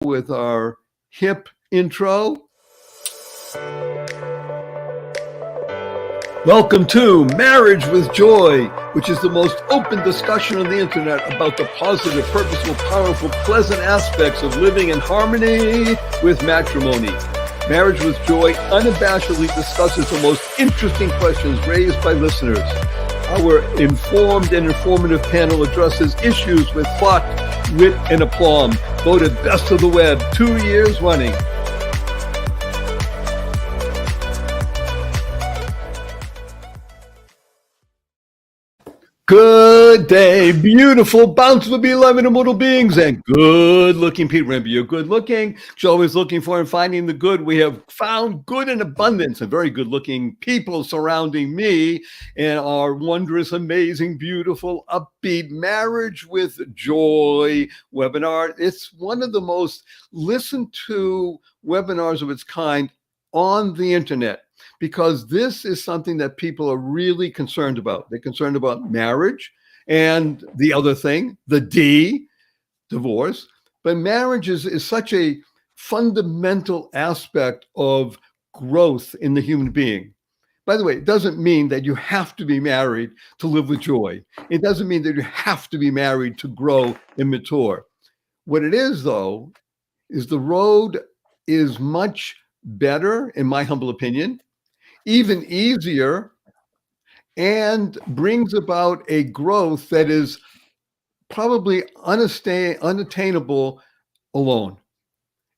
with our hip intro. Welcome to Marriage with Joy, which is the most open discussion on the internet about the positive, purposeful, powerful, pleasant aspects of living in harmony with matrimony. Marriage with Joy unabashedly discusses the most interesting questions raised by listeners. Our informed and informative panel addresses issues with thought, wit, and aplomb. Voted best of the web 2 years running. Good day, beautiful, bountiful, beloved, immortal beings, and good-looking people. Remember, you're good-looking. You're always looking for and finding the good. We have found good in abundance and very good-looking people surrounding me in our wondrous, amazing, beautiful, upbeat Marriage with Joy webinar. It's one of the most listened to webinars of its kind on the internet, because this is something that people are really concerned about. They're concerned about marriage and the other thing, the D, divorce. But marriage is such a fundamental aspect of growth in the human being. By the way, it doesn't mean that you have to be married to live with joy. It doesn't mean that you have to be married to grow and mature. What it is, though, is the road is much better, in my humble opinion, even easier, and brings about a growth that is probably unattainable alone.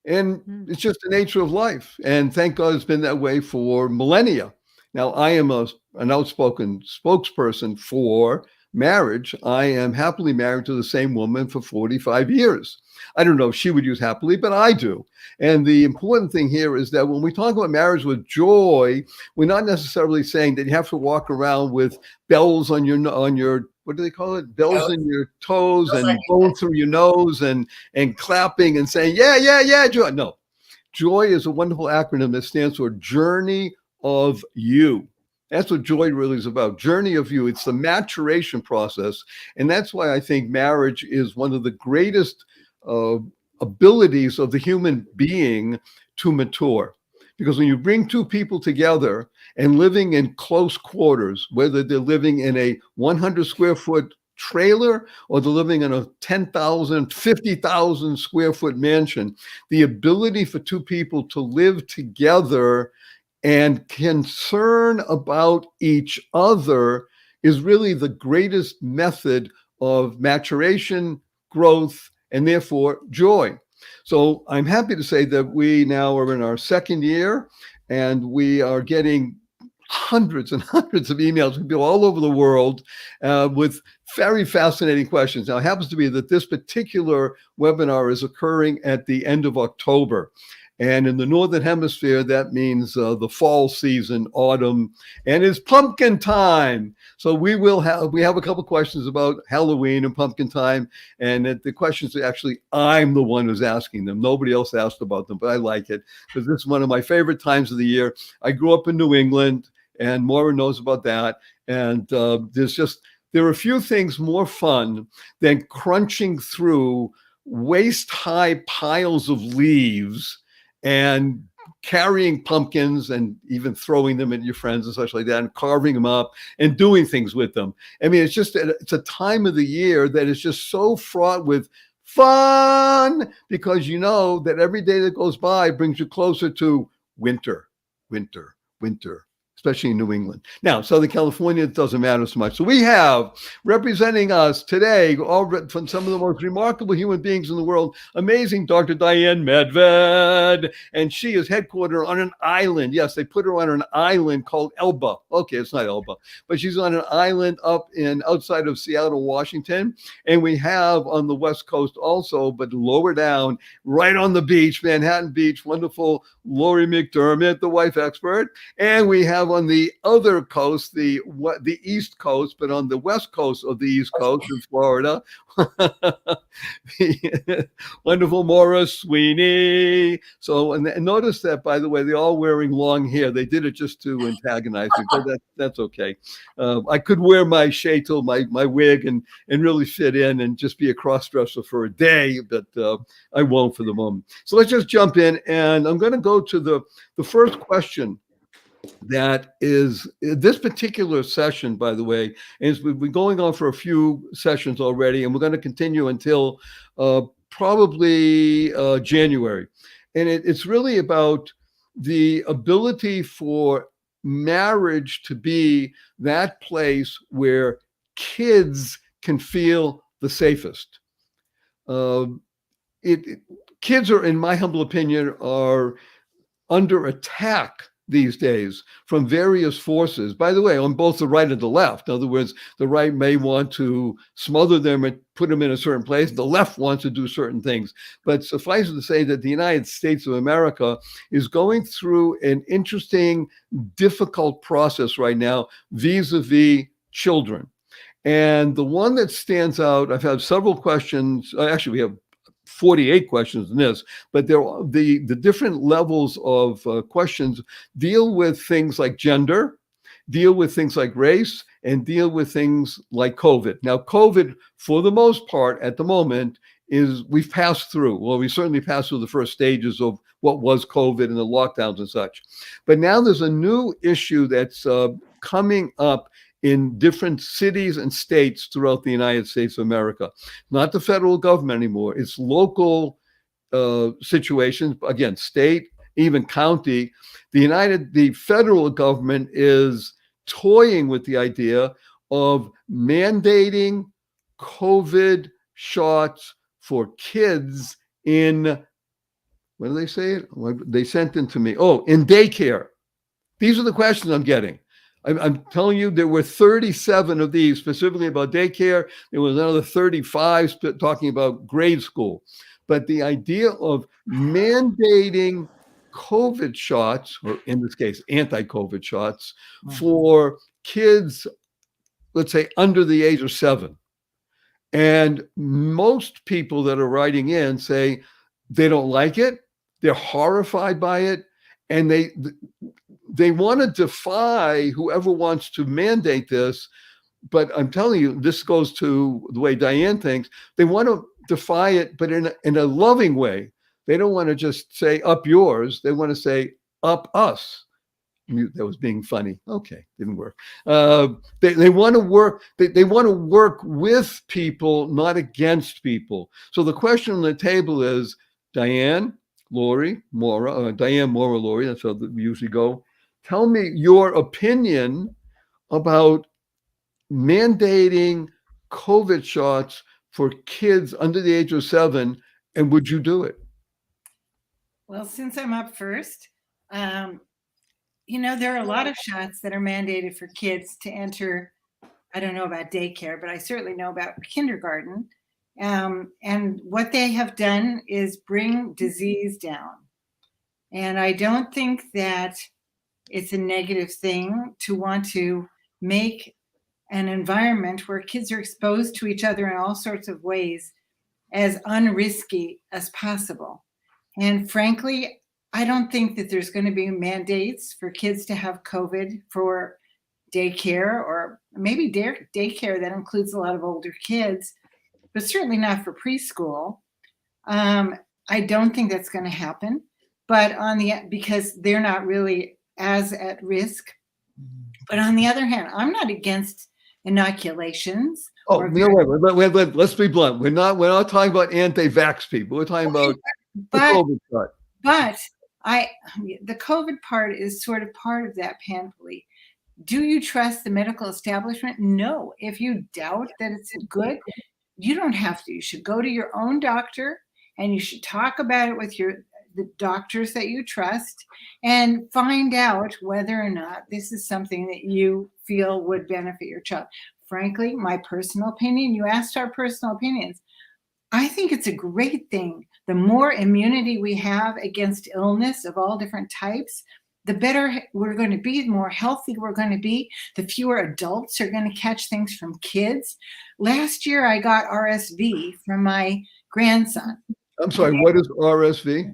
And it's just the nature of life. And thank God it's been that way for millennia. Now, I am an outspoken spokesperson for marriage. I am happily married to the same woman for 45 years. I don't know if she would use happily, but I do. And the important thing here is that when we talk about marriage with joy, we're not necessarily saying that you have to walk around with bells on your what do they call it? Bells in your toes and going through your nose and clapping and saying, yeah, joy. No. Joy is a wonderful acronym that stands for Journey of You. That's what joy really is about, journey of you. It's the maturation process. And that's why I think marriage is one of the greatest abilities of the human being to mature. Because when you bring two people together and living in close quarters, whether they're living in a 100 square foot trailer or they're living in a 10,000, 50,000 square foot mansion, the ability for two people to live together and concern about each other is really the greatest method of maturation, growth, and therefore joy. So I'm happy to say that we now are in our second year, and we are getting hundreds and hundreds of emails from people all over the world with very fascinating questions. Now, it happens to be that this particular webinar is occurring at the end of October. And in the Northern Hemisphere, that means the fall season, autumn, and it's pumpkin time. So we have a couple questions about Halloween and pumpkin time. And the questions are actually, I'm the one who's asking them. Nobody else asked about them, but I like it because this is one of my favorite times of the year. I grew up in New England, and Maura knows about that. And there are a few things more fun than crunching through waist-high piles of leaves and carrying pumpkins and even throwing them at your friends and such like that, and carving them up and doing things with them. I mean, it's a time of the year that is just so fraught with fun, because you know that every day that goes by brings you closer to winter, especially in New England. Now, Southern California, it doesn't matter so much. So we have representing us today, from some of the most remarkable human beings in the world, amazing Dr. Diane Medved. And she is headquartered on an island. Yes, they put her on an island called Elba. Okay, it's not Elba, but she's on an island outside of Seattle, Washington. And we have on the West Coast also, but lower down, right on the beach, Manhattan Beach, wonderful Lori McDermott, the wife expert. And we have on the other coast, the East Coast, but on the West Coast of the East Coast in Florida, the wonderful Maura Sweeney. So, and notice that, by the way, they're all wearing long hair. They did it just to antagonize me, but that's okay. I could wear my shaitel, my wig, and really fit in and just be a cross-dresser for a day, but I won't for the moment. So let's just jump in, and I'm going to go to the first question. That is this particular session, by the way, is we've been going on for a few sessions already, and we're going to continue until probably January. And it's really about the ability for marriage to be that place where kids can feel the safest. Kids are, in my humble opinion, are under attack these days from various forces, by the way, on both the right and the left. In other words, the right may want to smother them and put them in a certain place. The left wants to do certain things. But suffice it to say that the United States of America is going through an interesting, difficult process right now vis-a-vis children. And the one that stands out, I've had several questions. Actually, we have 48 questions in this, but the different levels of questions deal with things like gender, deal with things like race, and deal with things like COVID. Now, COVID, for the most part, at the moment, is we've passed through. Well, we certainly passed through the first stages of what was COVID and the lockdowns and such. But now there's a new issue that's coming up in different cities and states throughout the United States of America. Not the federal government anymore. It's local situations, again, state, even county. The federal government is toying with the idea of mandating COVID shots for kids in, what do they say it? They sent it to me. Oh, in daycare. These are the questions I'm getting. I'm telling you, there were 37 of these specifically about daycare. There was another 35 talking about grade school. But the idea of mandating COVID shots, or in this case, anti-COVID shots, for kids, let's say, under the age of 7. And most people that are writing in say they don't like it. They're horrified by it. And they want to defy whoever wants to mandate this. But I'm telling you, this goes to the way Diane thinks. They want to defy it, but in a loving way. They don't want to just say up yours. They want to say up us. That was being funny. Okay, didn't work. They want to work. They want to work with people, not against people. So the question on the table is, Diane, Lori, Maura, Diane, Maura, Lori. That's how we usually go. Tell me your opinion about mandating COVID shots for kids under the age of 7, and would you do it? Well, since I'm up first, there are a lot of shots that are mandated for kids to enter. I don't know about daycare, but I certainly know about kindergarten. And what they have done is bring disease down. And I don't think that it's a negative thing to want to make an environment where kids are exposed to each other in all sorts of ways as unrisky as possible. And frankly, I don't think that there's going to be mandates for kids to have COVID for daycare, or maybe daycare that includes a lot of older kids, but certainly not for preschool. I don't think that's going to happen, but because they're not really as at risk. But on the other hand, I'm not against inoculations. Oh, wait, let's be blunt. We're not talking about anti-vax people. We're talking about the COVID part. But the COVID part is sort of part of that panoply. Do you trust the medical establishment? No. If you doubt that it's good, you don't have to. You should go to your own doctor, and you should talk about it with the doctors that you trust, and find out whether or not this is something that you feel would benefit your child. Frankly, my personal opinion, you asked our personal opinions. I think it's a great thing. The more immunity we have against illness of all different types, the better we're going to be, the more healthy we're going to be, the fewer adults are going to catch things from kids. Last year, I got RSV from my grandson. I'm sorry, what is RSV?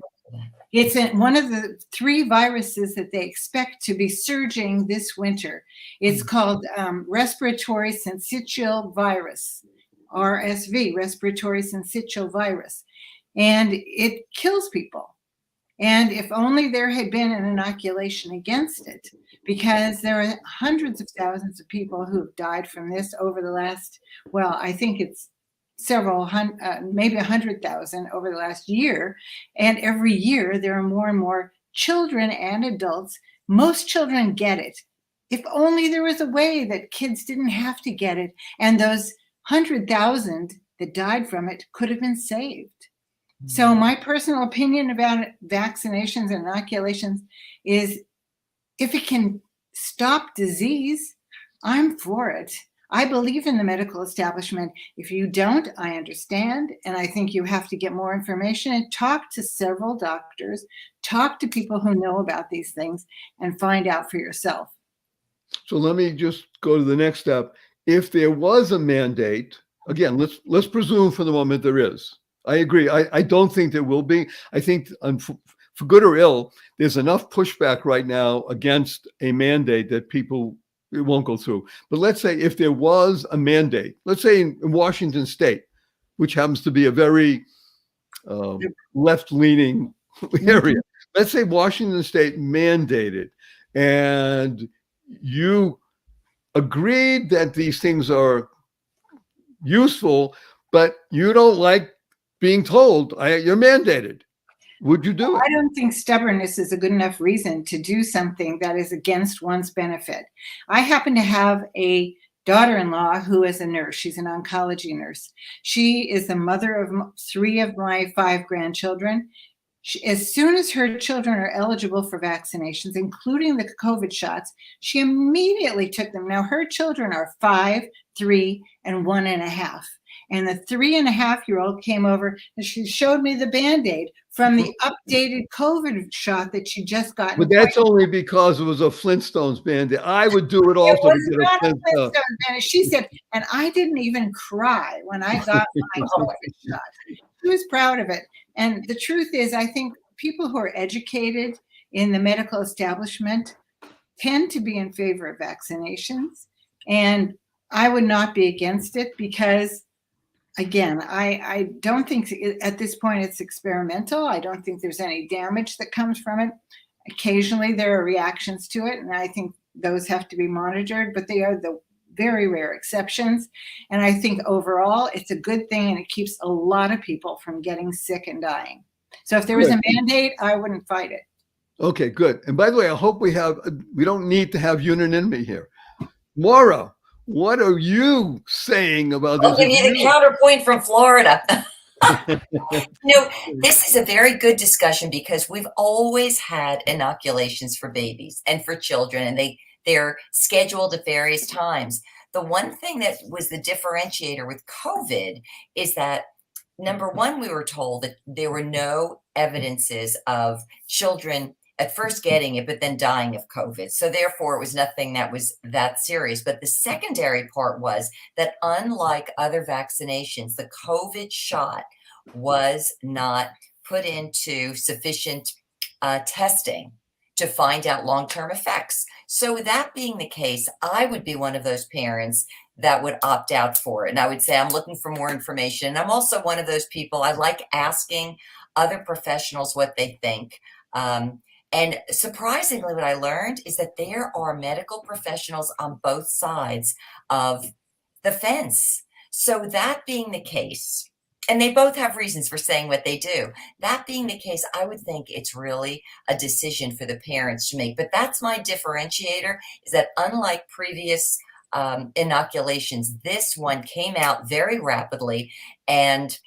It's one of the 3 viruses that they expect to be surging this winter. It's called respiratory syncytial virus, RSV, respiratory syncytial virus, and it kills people. And if only there had been an inoculation against it, because there are hundreds of thousands of people who have died from this over the last, well, I think it's several hundred, maybe 100,000 over the last year. And every year there are more and more children and adults. Most children get it. If only there was a way that kids didn't have to get it, and those 100,000 that died from it could have been saved. So my personal opinion about vaccinations and inoculations is, if it can stop disease, I'm for it. I believe in the medical establishment. If you don't, I understand. And I think you have to get more information and talk to several doctors, talk to people who know about these things, and find out for yourself. So let me just go to the next step. If there was a mandate, again, let's presume for the moment there is. I agree. I don't think there will be. I think for good or ill, there's enough pushback right now against a mandate that it won't go through. But let's say if there was a mandate, let's say in Washington State, which happens to be a very left-leaning area. Let's say Washington State mandated, and you agreed that these things are useful, but you don't like being told you're mandated. Would you do it? I don't think stubbornness is a good enough reason to do something that is against one's benefit. I happen to have a daughter-in-law who is a nurse. She's an oncology nurse. She is the mother of 3 of my 5 grandchildren. As soon as her children are eligible for vaccinations, including the COVID shots, she immediately took them. Now, her children are 5, 3, and 1.5. And the 3.5-year-old came over and she showed me the Band-Aid from the updated COVID shot that she just got. But that's only because it was a Flintstones Band-Aid. I would do it also to get a Flintstone. She said, and I didn't even cry when I got my COVID shot. She was proud of it. And the truth is, I think people who are educated in the medical establishment tend to be in favor of vaccinations. And I would not be against it because, again, I don't think at this point it's experimental. I don't think there's any damage that comes from it. Occasionally there are reactions to it, and I think those have to be monitored, but they are the very rare exceptions. And I think overall it's a good thing, and it keeps a lot of people from getting sick and dying. So if there was a mandate, I wouldn't fight it. Okay, good. And by the way, I hope we don't need to have unanimity here. Maura, what are you saying about this? I'll give you the counterpoint from Florida. This is a very good discussion because we've always had inoculations for babies and for children, and they're scheduled at various times. The one thing that was the differentiator with COVID is that, number one, we were told that there were no evidences of children at first getting it, but then dying of COVID. So therefore, it was nothing that was that serious. But the secondary part was that unlike other vaccinations, the COVID shot was not put into sufficient testing to find out long-term effects. So with that being the case, I would be one of those parents that would opt out for it. And I would say, I'm looking for more information. And I'm also one of those people, I like asking other professionals what they think. And surprisingly, what I learned is that there are medical professionals on both sides of the fence. So that being the case, and they both have reasons for saying what they do. That being the case, I would think it's really a decision for the parents to make. But that's my differentiator, is that unlike previous inoculations, this one came out very rapidly. And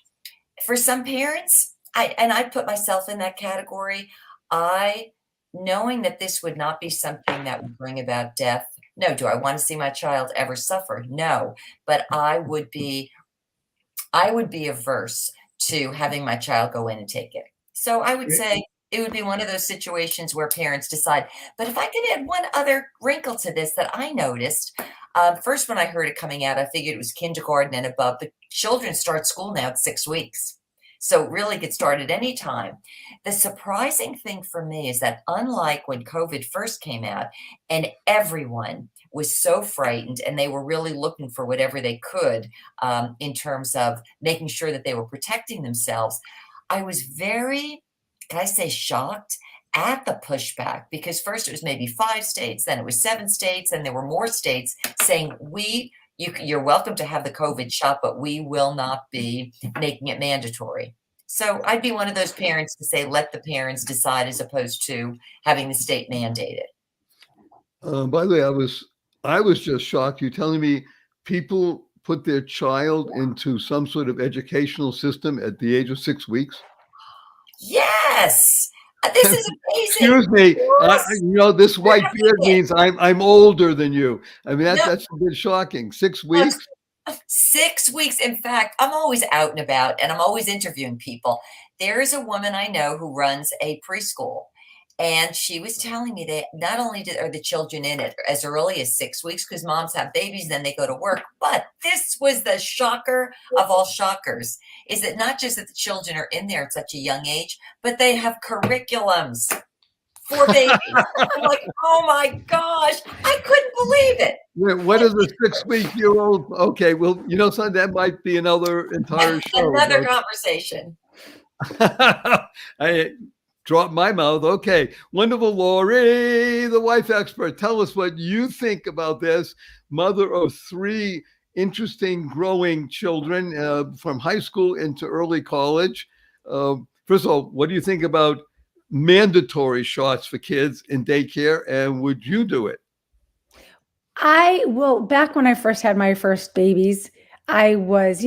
for some parents, I put myself in that category, knowing that this would not be something that would bring about death. No. Do I want to see my child ever suffer? No. But I would be averse to having my child go in and take it. So I would say it would be one of those situations where parents decide. But if I could add one other wrinkle to this that I noticed, first when I heard it coming out, I figured it was kindergarten and above, but children start school now at 6 weeks. So really get started anytime. The surprising thing for me is that unlike when COVID first came out and everyone was so frightened and they were really looking for whatever they could in terms of making sure that they were protecting themselves, I was very, can I say, shocked at the pushback, because first it was maybe 5 states, then it was 7 states, and there were more states saying, you're welcome to have the COVID shot, but we will not be making it mandatory. So I'd be one of those parents to say, let the parents decide as opposed to having the state mandate it. By the way, I was just shocked. You telling me people put their child into some sort of educational system at the age of 6 weeks? Yes, this is amazing. Excuse me, Yes. this white having beard it. means I'm older than you. I mean, No. that's a bit shocking. 6 Well, weeks? 6 weeks. In fact, I'm always out and about and I'm always interviewing people. There is a woman I know who runs a preschool, and she was telling me that not only are the children in it as early as 6 weeks because moms have babies, then they go to work, but this was the shocker of all shockers, is that not just that the children are in there at such a young age, but they have curriculums for babies. I'm like, oh my gosh, I couldn't believe it. What is a 6-week-old? Okay, well, son, that might be another entire show. Another conversation. I dropped my mouth. Okay, wonderful, Lori, the wife expert. Tell us what you think about this. Mother of 3 interesting growing children from high school into early college. First of all, what do you think about mandatory shots for kids in daycare, and would you do it? Back when I first had my first babies, I was,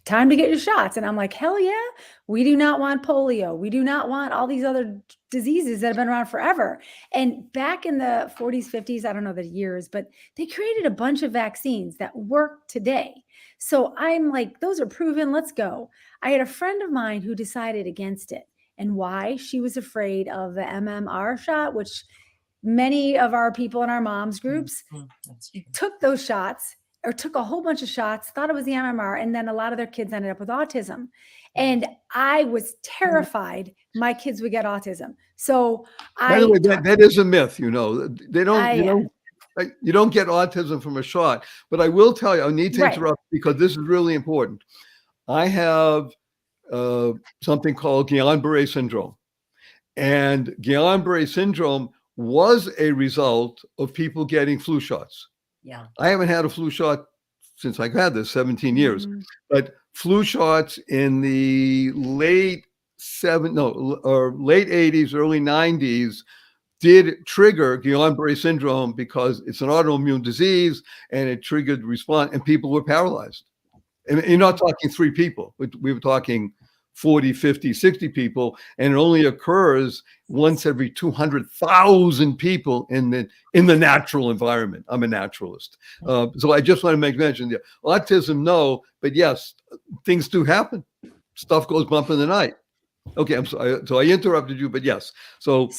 time to get your shots. And I'm like, hell yeah, we do not want polio. We do not want all these other diseases that have been around forever. And back in the 40s, 50s, I don't know the years, but they created a bunch of vaccines that work today. So I'm like, those are proven, let's go. I had a friend of mine who decided against it. And why? She was afraid of the MMR shot, which many of our people in our moms groups took those shots or took a whole bunch of shots, thought it was the MMR, and then a lot of their kids ended up with autism. And I was terrified my kids would get autism. So By the way, that is a myth. They don't. You don't get autism from a shot. But I will tell you, I need to interrupt because this is really important. I have something called Guillain-Barré syndrome, and Guillain-Barré syndrome was a result of people getting flu shots. Yeah. I haven't had a flu shot since I had this 17 years, but flu shots in the late 80s, early 90s did trigger Guillain-Barré syndrome because it's an autoimmune disease and it triggered response, and people were paralyzed. And you're not talking 3 people. We were talking 40, 50, 60 people, and it only occurs once every 200,000 people in the natural environment. I'm a naturalist. So I just want to make mention that autism, no, but yes, things do happen. Stuff goes bump in the night. Okay, I'm sorry. So I interrupted you, but yes. So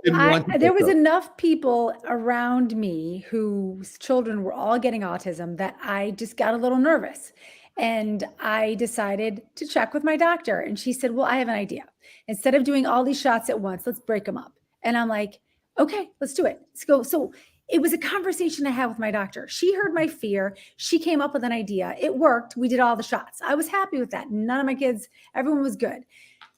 there was enough people around me whose children were all getting autism that I just got a little nervous. And I decided to check with my doctor. And she said, well, I have an idea. Instead of doing all these shots at once, let's break them up. And I'm like, okay, let's do it. Let's go. So it was a conversation I had with my doctor. She heard my fear. She came up with an idea. It worked. We did all the shots. I was happy with that. None of my kids, everyone was good.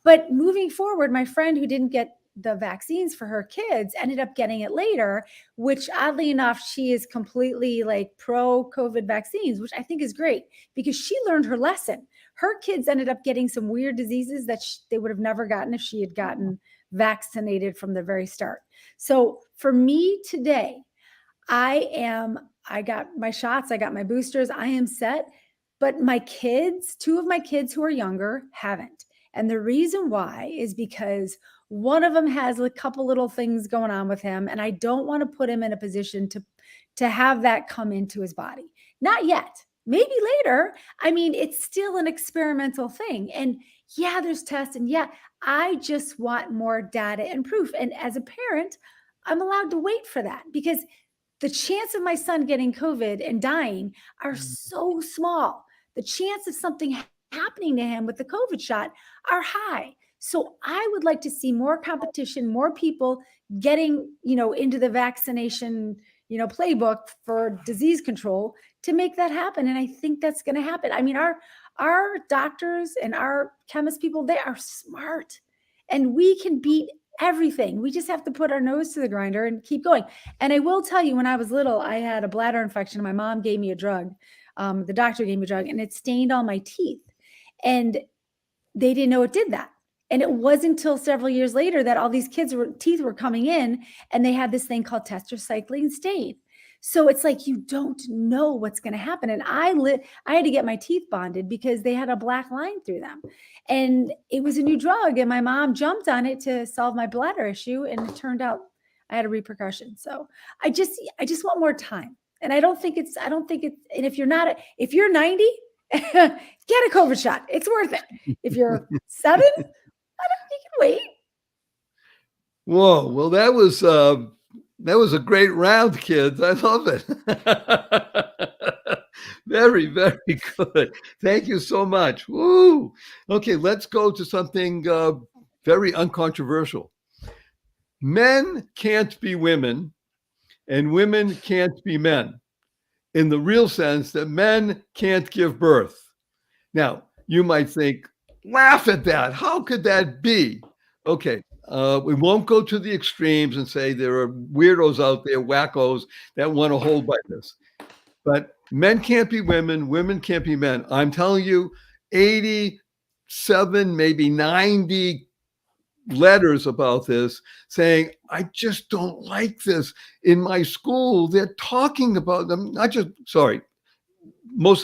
But moving forward, my friend who didn't get the vaccines for her kids ended up getting it later, which oddly enough, she is completely like pro COVID vaccines, which I think is great because she learned her lesson. Her kids ended up getting some weird diseases that they would have never gotten if she had gotten vaccinated from the very start. So for me today, I got my shots, I got my boosters, I am set, but my kids, 2 of my kids who are younger haven't. And the reason why is because one of them has a couple little things going on with him, and I don't want to put him in a position to have that come into his body. Not yet. Maybe later. I mean, it's still an experimental thing. And yeah, there's tests. And yeah, I just want more data and proof. And as a parent, I'm allowed to wait for that because the chance of my son getting COVID and dying are so small. The chance of something happening to him with the COVID shot are high. So I would like to see more competition, more people getting, into the vaccination, playbook for disease control to make that happen. And I think that's going to happen. I mean, our doctors and our chemist people, they are smart and we can beat everything. We just have to put our nose to the grinder and keep going. And I will tell you, when I was little, I had a bladder infection. My mom gave me a drug. The doctor gave me a drug and it stained all my teeth. And they didn't know it did that. And it wasn't until several years later that all these teeth were coming in and they had this thing called tetracycline stain. So it's like, you don't know what's going to happen. And I had to get my teeth bonded because they had a black line through them. And it was a new drug. And my mom jumped on it to solve my bladder issue. And it turned out I had a repercussion. So I just want more time. And I don't think it's, and if you're 90, get a COVID shot. It's worth it. If you're 7, you can wait. Whoa. Well, that was a great round, kids. I love it. Very, very good. Thank you so much. Woo. Okay, let's go to something very uncontroversial. Men can't be women and women can't be men, in the real sense that men can't give birth. Now, you might think, laugh at that. How could that be? Okay, we won't go to the extremes and say there are weirdos out there, wackos, that want to hold by this. But men can't be women, women can't be men. I'm telling you, 87, maybe 90 letters about this saying, I just don't like this. In my school, they're talking about them, most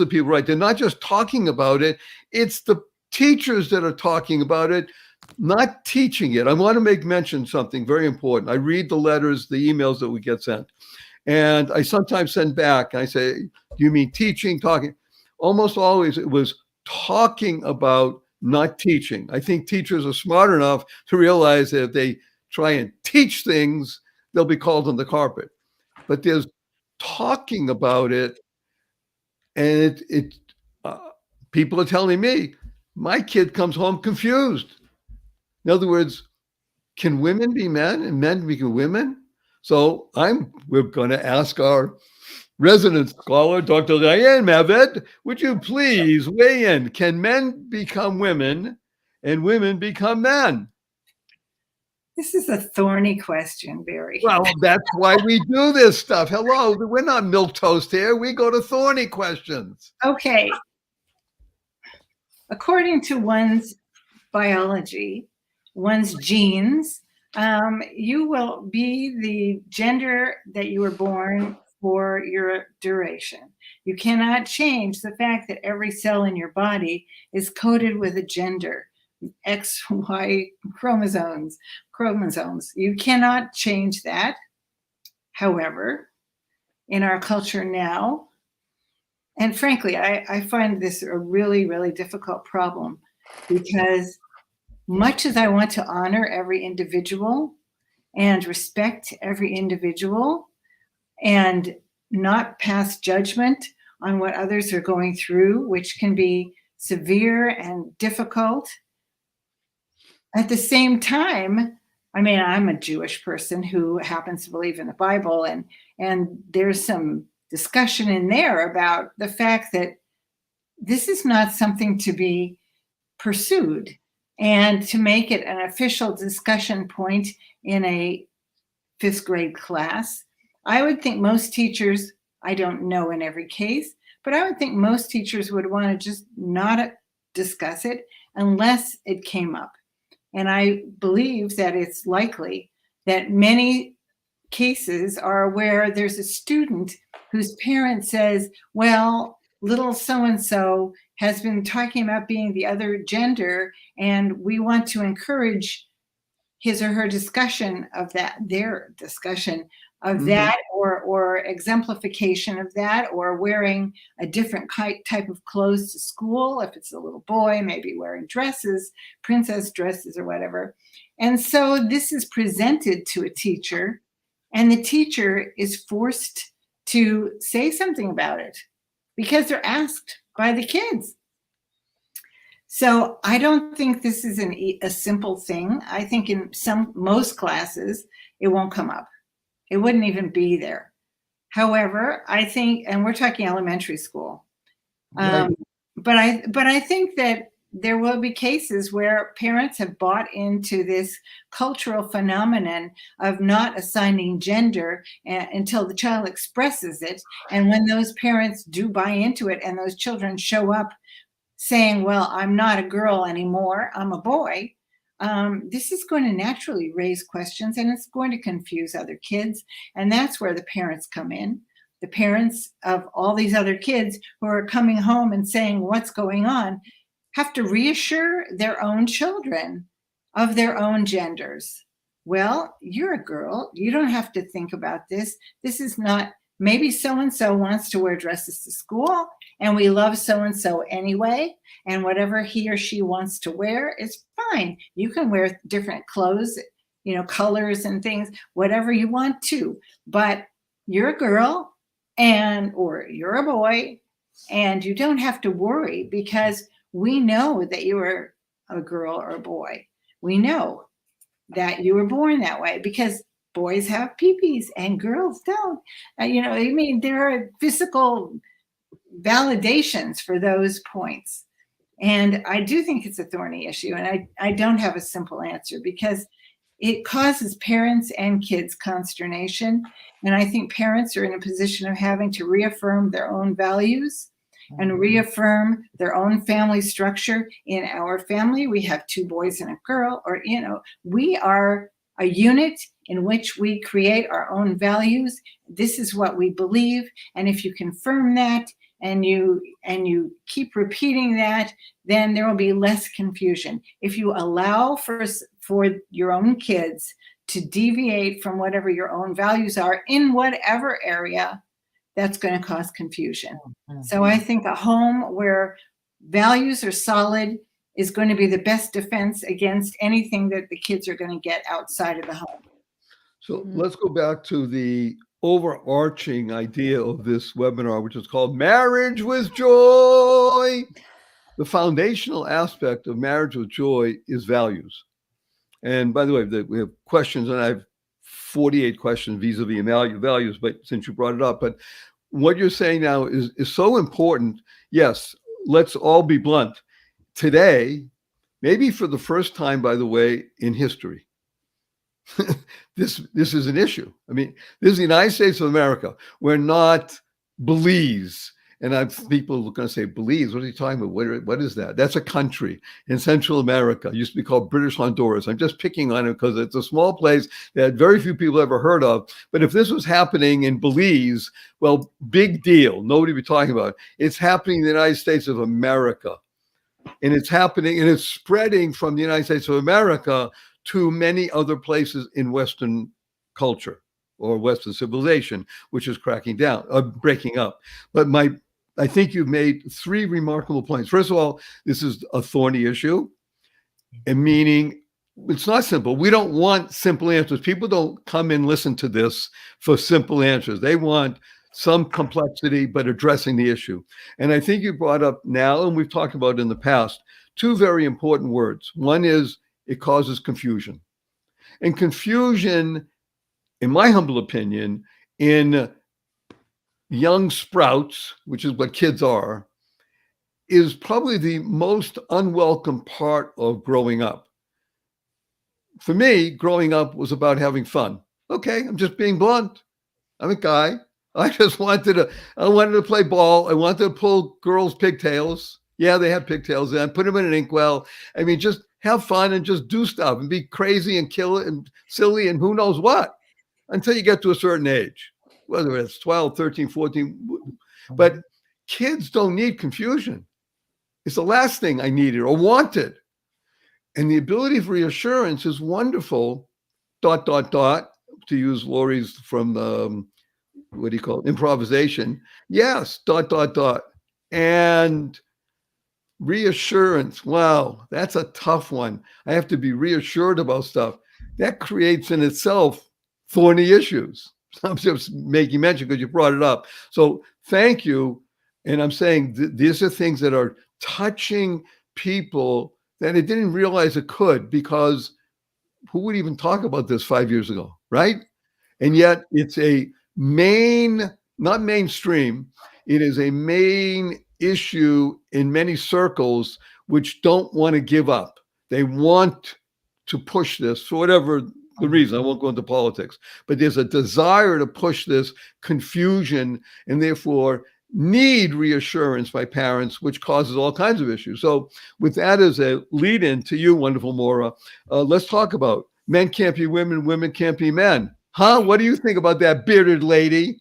of the people, right? They're not just talking about it. It's the teachers that are talking about it, not teaching it. I want to make mention something very important. I read the letters, the emails that we get sent. And I sometimes send back, I say, do you mean teaching, talking? Almost always it was talking about, not teaching. I think teachers are smart enough to realize that if they try and teach things, they'll be called on the carpet. But there's talking about it. And people are telling me, my kid comes home confused. In other words, can women be men and men be women? So we're going to ask our resident scholar, Dr. Diane Mavid, would you please weigh in? Can men become women and women become men? This is a thorny question, Barry. Well, that's why we do this stuff. Hello, we're not milquetoast here. We go to thorny questions. Okay. According to one's biology, one's genes, you will be the gender that you were born for your duration. You cannot change the fact that every cell in your body is coded with a gender, X, Y chromosomes. You cannot change that. However, in our culture now, and frankly, I find this a really, really difficult problem because much as I want to honor every individual and respect every individual and not pass judgment on what others are going through, which can be severe and difficult, at the same time, I mean, I'm a Jewish person who happens to believe in the Bible, and there's some discussion in there about the fact that this is not something to be pursued, and to make it an official discussion point in a 5th grade class. I would think most teachers, I don't know in every case, but I would think most teachers would want to just not discuss it unless it came up. And I believe that it's likely that many cases are where there's a student whose parent says, well, little so-and-so has been talking about being the other gender, and we want to encourage his or her discussion of that, their discussion of that, or exemplification of that, or wearing a different type of clothes to school. If it's a little boy, maybe wearing dresses, princess dresses or whatever. And so this is presented to a teacher, and the teacher is forced to say something about it because they're asked by the kids. So I don't think this is a simple thing. I think in most classes, it won't come up. It wouldn't even be there. However, I think, and we're talking elementary school, Right. but I think that there will be cases where parents have bought into this cultural phenomenon of not assigning gender until the child expresses it. And when those parents do buy into it and those children show up saying, well, I'm not a girl anymore, I'm a boy, this is going to naturally raise questions, and it's going to confuse other kids. And that's where the parents come in. The parents of all these other kids who are coming home and saying what's going on have to reassure their own children of their own genders. Well, you're a girl. You don't have to think about this. This is not, maybe so-and-so wants to wear dresses to school, and we love so-and-so anyway, and whatever he or she wants to wear is fine. You can wear different clothes, colors and things, whatever you want to, but you're a girl or you're a boy, and you don't have to worry because we know that you are a girl or a boy. We know that you were born that way because boys have peepees and girls don't. There are physical validations for those points. And I do think it's a thorny issue. And I don't have a simple answer because it causes parents and kids consternation. And I think parents are in a position of having to reaffirm their own values and reaffirm their own family structure. In our family, we have 2 boys and a girl, or, we are a unit in which we create our own values. This is what we believe. And if you confirm that and you keep repeating that, then there will be less confusion. If you allow for your own kids to deviate from whatever your own values are in whatever area, that's going to cause confusion. So I think a home where values are solid is going to be the best defense against anything that the kids are going to get outside of the home. So let's go back to the overarching idea of this webinar, which is called Marriage with Joy. The foundational aspect of Marriage with Joy is values. And by the way, we have questions, and I have 48 questions vis-a-vis values, but since you brought it up, but what you're saying now is so important. Yes, let's all be blunt. Today, maybe for the first time, by the way, in history, this is an issue. I mean, this is the United States of America. We're not Belize. And people are going to say, Belize, what are you talking about? What is that? That's a country in Central America. It used to be called British Honduras. I'm just picking on it because it's a small place that very few people ever heard of. But if this was happening in Belize, well, big deal. Nobody would be talking about it. It's happening in the United States of America. And it's happening, and it's spreading from the United States of America to many other places in Western culture or Western civilization, which is breaking up. But I think you've made 3 remarkable points. First of all, this is a thorny issue, and meaning it's not simple. We don't want simple answers. People don't come and listen to this for simple answers. They want some complexity, but addressing the issue. And I think you brought up now, and we've talked about in the past, 2 very important words. One is it causes confusion. And confusion, in my humble opinion, in young sprouts, which is what kids are, is probably the most unwelcome part of growing up. For me, growing up was about having fun. Okay, I'm just being blunt. I'm a guy. I wanted to play ball. I wanted to pull girls' pigtails. Yeah, they had pigtails then. Put them in an inkwell. I mean, just have fun and just do stuff and be crazy and kill it and silly and who knows what until you get to a certain age, whether it's 12, 13, 14. But kids don't need confusion. It's the last thing I needed or wanted. And the ability of reassurance is wonderful, ... to use Lori's from the, what do you call it, improvisation. Yes, ... And reassurance. Wow, that's a tough one. I have to be reassured about stuff. That creates in itself thorny issues. I'm just making mention because you brought it up. So thank you. And I'm saying these are things that are touching people that it didn't realize it could, because who would even talk about this 5 years ago, right? And yet it's a not mainstream, it is a main issue in many circles which don't want to give up. They want to push this for whatever the reason. I won't go into politics, but there's a desire to push this confusion and therefore need reassurance by parents, which causes all kinds of issues. So with that as a lead in to you, wonderful Maura, let's talk about men can't be women, women can't be men. Huh? What do you think about that, bearded lady?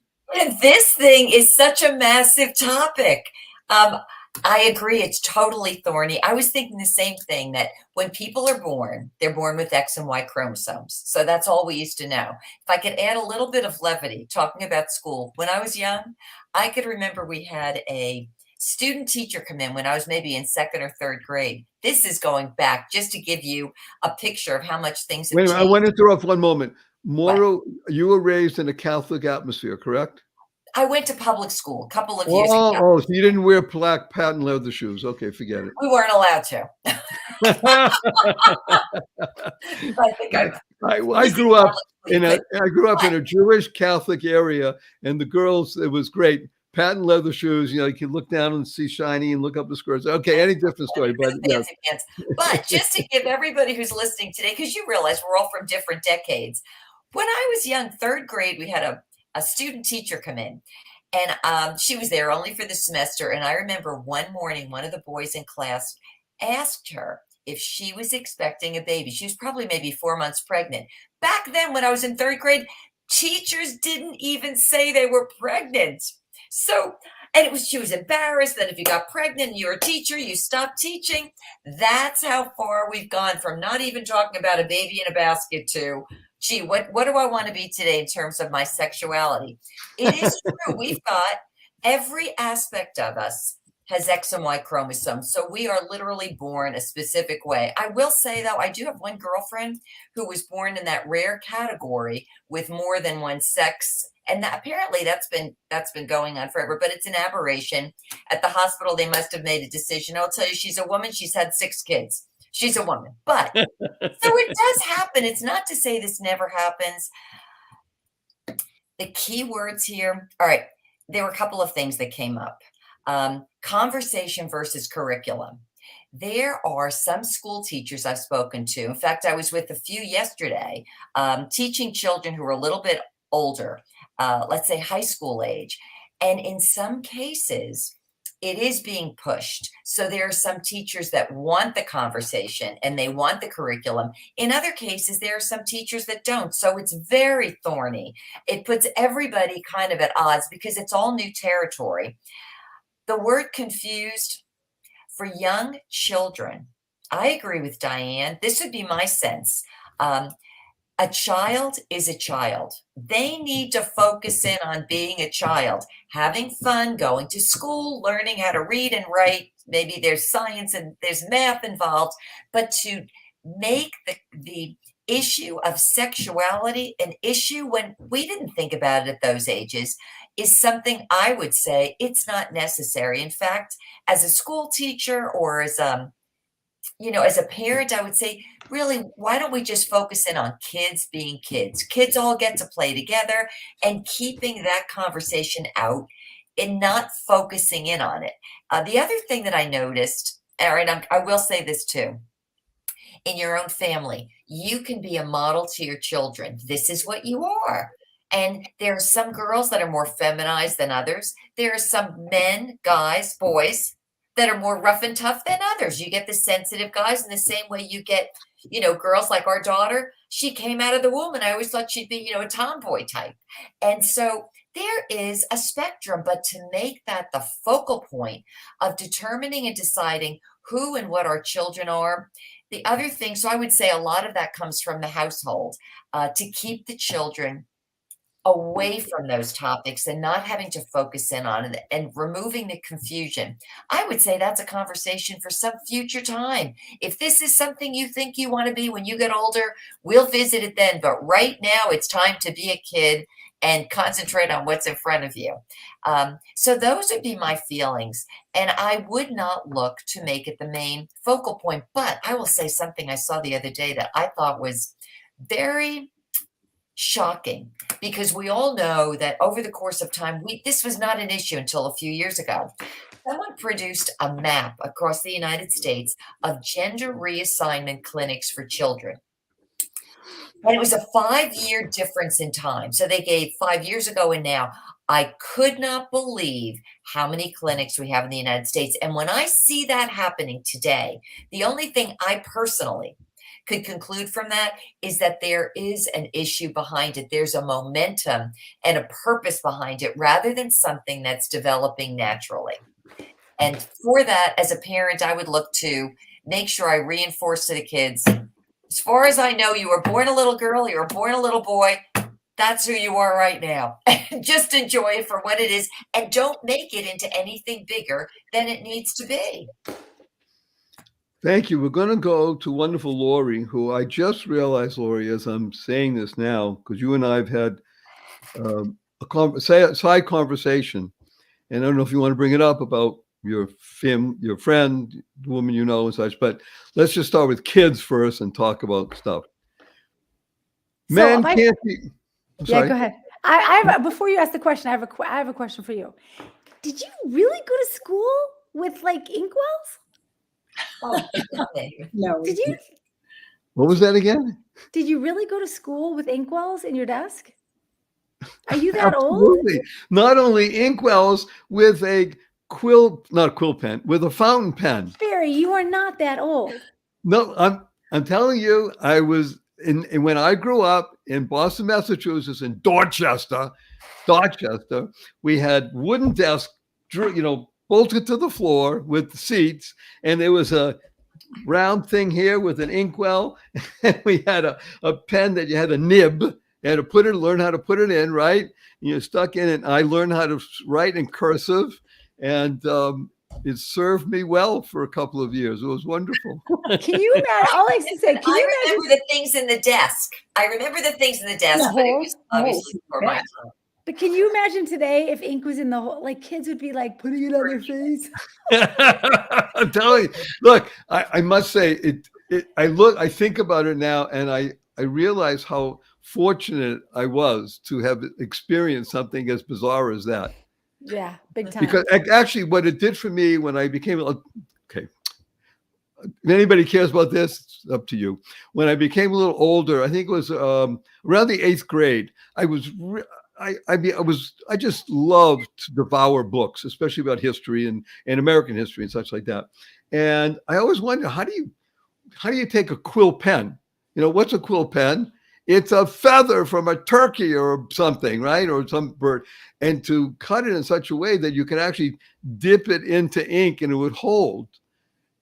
This thing is such a massive topic. I agree. It's totally thorny. I was thinking the same thing, that when people are born, they're born with X and Y chromosomes. So that's all we used to know. If I could add a little bit of levity, talking about school, when I was young, I could remember we had a student teacher come in when I was maybe in second or third grade. This is going back just to give you a picture of how much things have Wait a changed. minute, I want to interrupt one moment. Maura, you were raised in a Catholic atmosphere, correct? I went to public school a couple of years ago. Oh, so you didn't wear black patent leather shoes. Okay, forget it. We weren't allowed to. I think I grew up in a Jewish Catholic area, and the girls, it was great. Patent leather shoes, you can look down and see shiny and look up the skirts. Okay, any different story, but yes. But just to give everybody who's listening today, because you realize we're all from different decades. When I was young, third grade, we had a student teacher come in, and she was there only for the semester. And I remember one morning, one of the boys in class asked her if she was expecting a baby. She was probably maybe 4 months pregnant. Back then, when I was in third grade, teachers didn't even say they were pregnant. So, and she was embarrassed that if you got pregnant and you're a teacher, you stopped teaching. That's how far we've gone from not even talking about a baby in a basket to, gee, what do I want to be today in terms of my sexuality? It is true. We've got every aspect of us has X and Y chromosomes. So we are literally born a specific way. I will say, though, I do have one girlfriend who was born in that rare category with more than one sex. And apparently that's been going on forever, but it's an aberration. At the hospital, they must have made a decision. I'll tell you, she's a woman. She's had 6 kids. She's a woman. But so it does happen. It's not to say this never happens. The key words here. All right. There were a couple of things that came up. Conversation versus curriculum. There are some school teachers I've spoken to. In fact, I was with a few yesterday, teaching children who are a little bit older, let's say high school age. And in some cases, it is being pushed. So there are some teachers that want the conversation and they want the curriculum. In other cases, there are some teachers that don't. So it's very thorny. It puts everybody kind of at odds because it's all new territory. The word confused for young children, I agree with Diane. This would be my sense. A child is a child. They need to focus in on being a child, having fun, going to school, learning how to read and write. Maybe there's science and there's math involved, but to make the issue of sexuality an issue when we didn't think about it at those ages is something I would say it's not necessary. In fact, as a school teacher or as as a parent, I would say, really, why don't we just focus in on kids being kids? Kids all get to play together, and keeping that conversation out and not focusing in on it. The other thing that I noticed, all right, I will say this too. In your own family, you can be a model to your children. This is what you are. And there are some girls that are more feminized than others. There are some men, guys, boys that are more rough and tough than others. You get the sensitive guys in the same way you get, girls like our daughter. She came out of the womb and I always thought she'd be, a tomboy type. And so there is a spectrum, but to make that the focal point of determining and deciding who and what our children are, The other thing, so I would say a lot of that comes from the household, to keep the children away from those topics and not having to focus in on it and removing the confusion. I would say that's a conversation for some future time. If this is something you think you want to be when you get older, we'll visit it then. But right now, it's time to be a kid and concentrate on what's in front of you. So those would be my feelings. And I would not look to make it the main focal point. But I will say something I saw the other day that I thought was very shocking, because we all know that over the course of time, this was not an issue until a few years ago. Someone produced a map across the United States of gender reassignment clinics for children. And it was a 5-year difference in time. So they gave 5 years ago and now. I could not believe how many clinics we have in the United States. And when I see that happening today, the only thing I personally could conclude from that is that there is an issue behind it. There's a momentum and a purpose behind it rather than something that's developing naturally. And for that, as a parent, I would look to make sure I reinforce to the kids, as far as I know, you were born a little girl, you were born a little boy. That's who you are right now. Just enjoy it for what it is and don't make it into anything bigger than it needs to be. Thank you. We're going to go to wonderful Lori, who I just realized, Lori, as I'm saying this now, because you and I have had a side conversation, and I don't know if you want to bring it up about your friend, the woman you know and such, but let's just start with kids first and talk about stuff. So Men can't be. I'm Yeah, sorry. go ahead. I have before you ask the question, I have a question for you. Did you really go to school with like inkwells? Oh, definitely. No, Did you What was that again? did you really go to school with inkwells in your desk? Are you that old? Absolutely. Not only inkwells with a not a quill pen, with a fountain pen. Barry, you are not that old. No, I'm telling you, I was in when I grew up in Boston, Massachusetts, in Dorchester, we had wooden desks, bolted to the floor with seats, and there was a round thing here with an inkwell, and we had a pen that you had a nib. You had to learn how to put it in, right? You stuck in it. I learned how to write in cursive, and it served me well for a couple of years. It was wonderful. Can you imagine? All I can say, can I you remember the things in the desk. But it was obviously before my time. But can you imagine today if ink was in the hole? Like kids would be like putting it on their face. I'm telling you. Look, I must say I think about it now, and I realize how fortunate I was to have experienced something as bizarre as that. Yeah, big time. Because actually, what it did for me when I became okay, if anybody cares about this, it's up to you. When I became a little older, I think it was around the 8th grade. I just loved to devour books, especially about history and American history and such like that. And I always wonder, how do you take a quill pen? What's a quill pen? It's a feather from a turkey or something, right? Or some bird. And to cut it in such a way that you can actually dip it into ink and it would hold.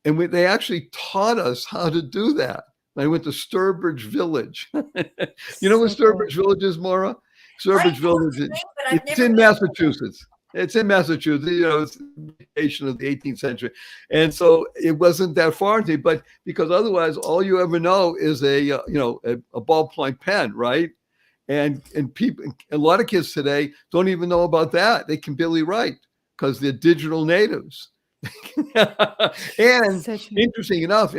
And they actually taught us how to do that. I went to Sturbridge Village. You know what Sturbridge Village is, Maura? Sturbridge Village, it's in Massachusetts. It's in Massachusetts. It's the creation of the 18th century. And so it wasn't that far to me, but because otherwise all you ever know is a ballpoint pen, right? And people, a lot of kids today don't even know about that. They can barely write because they're digital natives. And interesting enough,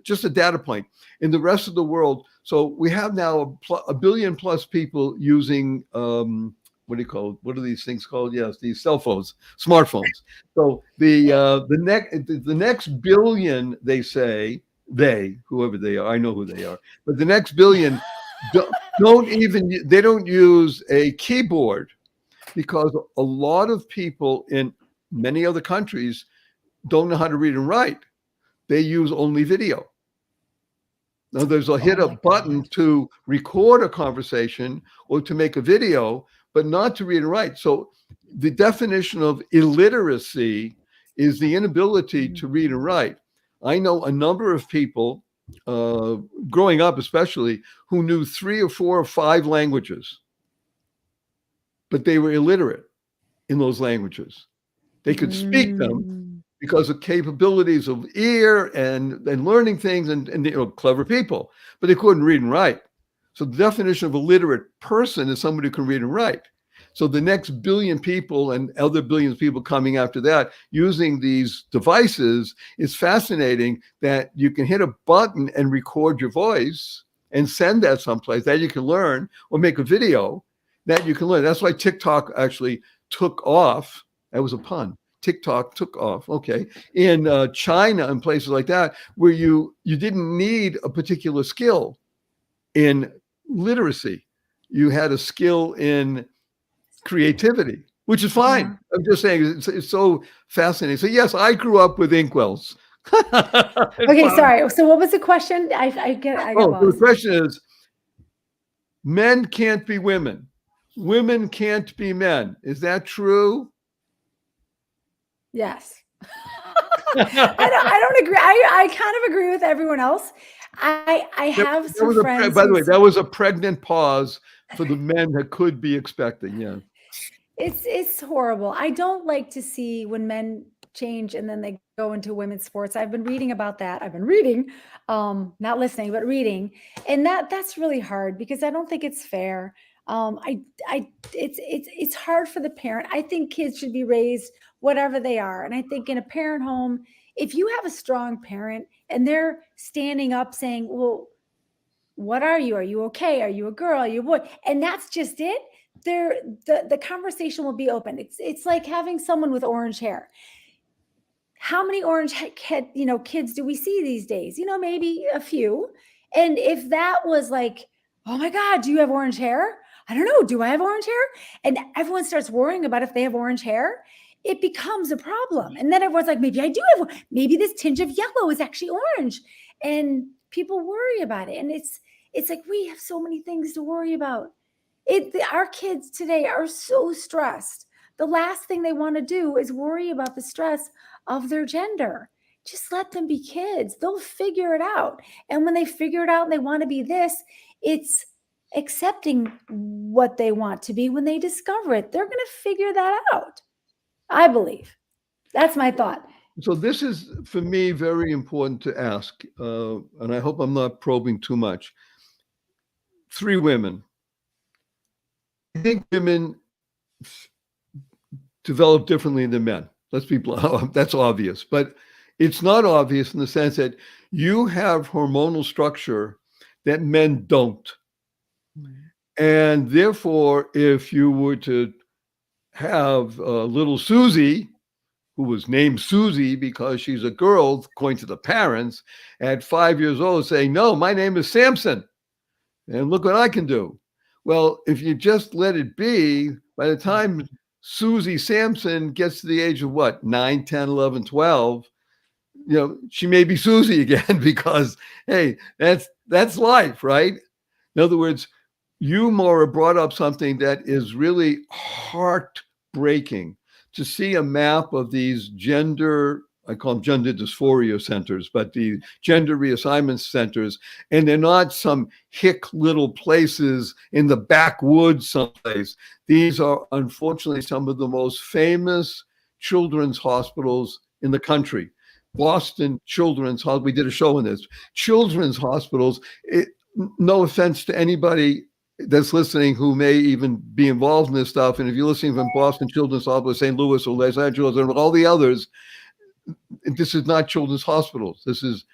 just a data point, in the rest of the world, so we have now a billion plus people using what do you call it? What are these things called? Yes, these cell phones, smartphones. So the next billion, they say, whoever they are, I know who they are, but the next billion they don't use a keyboard, because a lot of people in many other countries don't know how to read and write. They use only video. Now there's hit a button to record a conversation or to make a video, but not to read and write. So the definition of illiteracy is the inability to read and write. I know a number of people growing up especially, who knew 3 or 4 or 5 languages, but they were illiterate in those languages. They could speak them Mm. because of capabilities of ear and learning things and clever people, but they couldn't read and write. So the definition of a literate person is somebody who can read and write. So the next billion people and other billions of people coming after that using these devices is fascinating, that you can hit a button and record your voice and send that someplace that you can learn, or make a video that you can learn. That's why TikTok actually took off. That was a pun. TikTok took off, okay, in China and places like that, where you didn't need a particular skill in literacy. You had a skill in creativity, which is fine. Yeah. I'm just saying it's so fascinating. So yes, I grew up with inkwells. Okay, sorry. So what was the question? I got Oh, the lost. question is, men can't be women. Women can't be men. Is that true? Yes. I don't agree. I kind of agree with everyone else. I have some friends. By the way, that was a pregnant pause for the men that could be expecting. Yeah. It's horrible. I don't like to see when men change and then they go into women's sports. I've been reading about that. I've been reading, not listening, but reading. And that's really hard because I don't think it's fair. It's hard for the parent. I think kids should be raised whatever they are. And I think in a parent home, if you have a strong parent and they're standing up saying, well, what are you? Are you okay? Are you a girl? Are you a boy? And that's just it. The conversation will be open. It's like having someone with orange hair. How many orange kids do we see these days? Maybe a few. And if that was like, oh my God, do you have orange hair? I don't know. Do I have orange hair? And everyone starts worrying about if they have orange hair, it becomes a problem. And then everyone's like, maybe I do have, maybe this tinge of yellow is actually orange. And people worry about it. And it's like, we have so many things to worry about. Our kids today are so stressed. The last thing they want to do is worry about the stress of their gender. Just let them be kids. They'll figure it out. And when they figure it out and they want to be this, it's accepting what they want to be when they discover it. They're going to figure that out, I believe. That's my thought. So this is, for me, very important to ask, and I hope I'm not probing too much. 3 women. I think women develop differently than men. Let's be blunt. That's obvious, but it's not obvious in the sense that you have hormonal structure that men don't. And therefore, if you were to have little Susie, who was named Susie because she's a girl, according to the parents, at 5 years old, saying, no, my name is Samson, and look what I can do. Well, if you just let it be, by the time Susie Sampson gets to the age of what, 9, 10, 11, 12, she may be Susie again because, hey, that's life, right? In other words, you, Maura, brought up something that is really heartbreaking, to see a map of these I call them gender dysphoria centers, but the gender reassignment centers, and they're not some hick little places in the backwoods someplace. These are, unfortunately, some of the most famous children's hospitals in the country. Boston Children's Hospital, we did a show on this. Children's hospitals, no offense to anybody that's listening who may even be involved in this stuff, and if you're listening from Boston Children's Hospital, St. Louis, or Los Angeles, and all the others, this is not children's hospitals. This is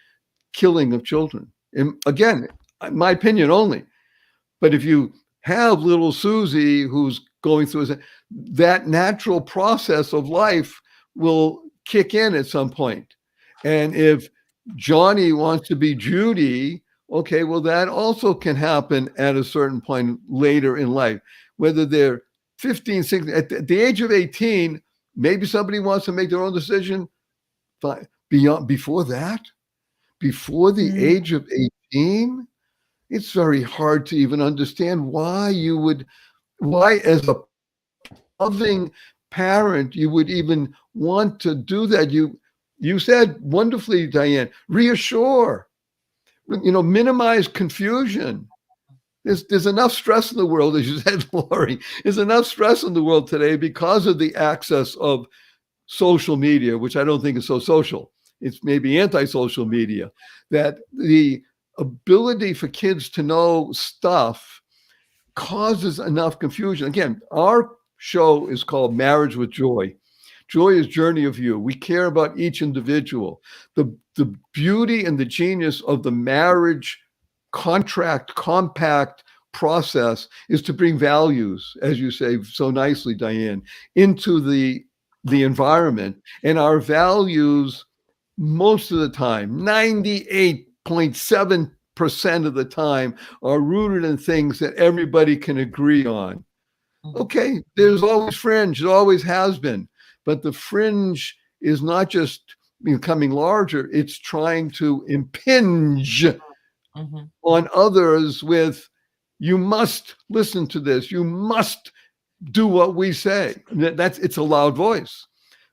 killing of children. And again, my opinion only. But if you have little Susie who's going through that natural process of life will kick in at some point. And if Johnny wants to be Judy, okay, well, that also can happen at a certain point later in life, whether they're 15, 16, at the age of 18, maybe somebody wants to make their own decision. But before that, before the age of 18, it's very hard to even understand why as a loving parent, you would even want to do that. You said wonderfully, Diane, reassure minimize confusion. There's enough stress in the world, as you said, Lori. There's enough stress in the world today because of the access of social media, which I don't think is so social. It's maybe anti-social media, that the ability for kids to know stuff causes enough confusion. Again, our show is called Marriage with Joy. Joy is journey of you. We care about each individual. The beauty and the genius of the marriage contract compact process is to bring values, as you say so nicely, Diane, into the environment. And our values, most of the time, 98.7% of the time, are rooted in things that everybody can agree on. Okay, there's always fringe, it always has been, but the fringe is not just becoming larger, it's trying to impinge on others with, you must listen to this, you must do what we say. It's a loud voice.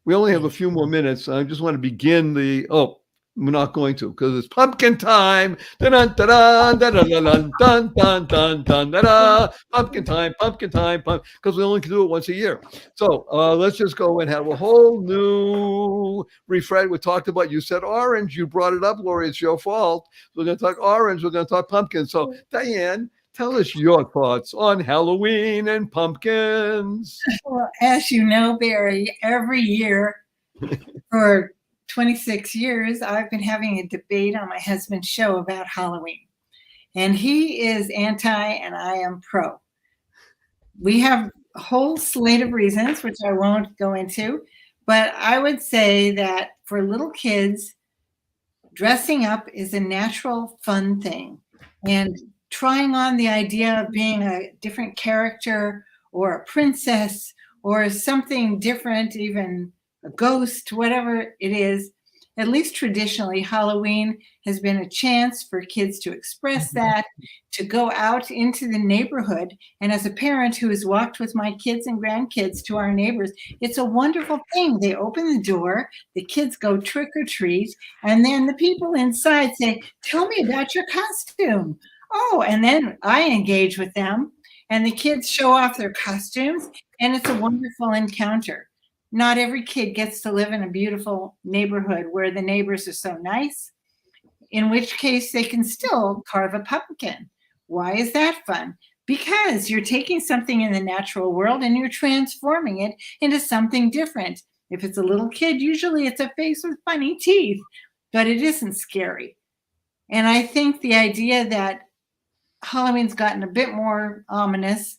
We only have a few more minutes. I just want to begin we're not going to, because it's pumpkin time. Pumpkin time, because we only can do it once a year. So let's just go and have a whole new refresh. We talked about, you said orange, you brought it up, Lori, it's your fault. We're going to talk orange, we're going to talk pumpkin. So Diane, tell us your thoughts on Halloween and pumpkins. Well, as you know, Barry, every year for 26 years, I've been having a debate on my husband's show about Halloween. And he is anti and I am pro. We have a whole slate of reasons, which I won't go into, but I would say that for little kids, dressing up is a natural, fun thing. And trying on the idea of being a different character or a princess or something different, even a ghost, whatever it is, at least traditionally, Halloween has been a chance for kids to express that, to go out into the neighborhood. And as a parent who has walked with my kids and grandkids to our neighbors, it's a wonderful thing. They open the door, the kids go trick or treat, and then the people inside say, tell me about your costume. Oh, and then I engage with them, and the kids show off their costumes, and it's a wonderful encounter. Not every kid gets to live in a beautiful neighborhood where the neighbors are so nice, in which case they can still carve a pumpkin. Why is that fun? Because you're taking something in the natural world and you're transforming it into something different. If it's a little kid, usually it's a face with funny teeth, but it isn't scary. And I think the idea that Halloween's gotten a bit more ominous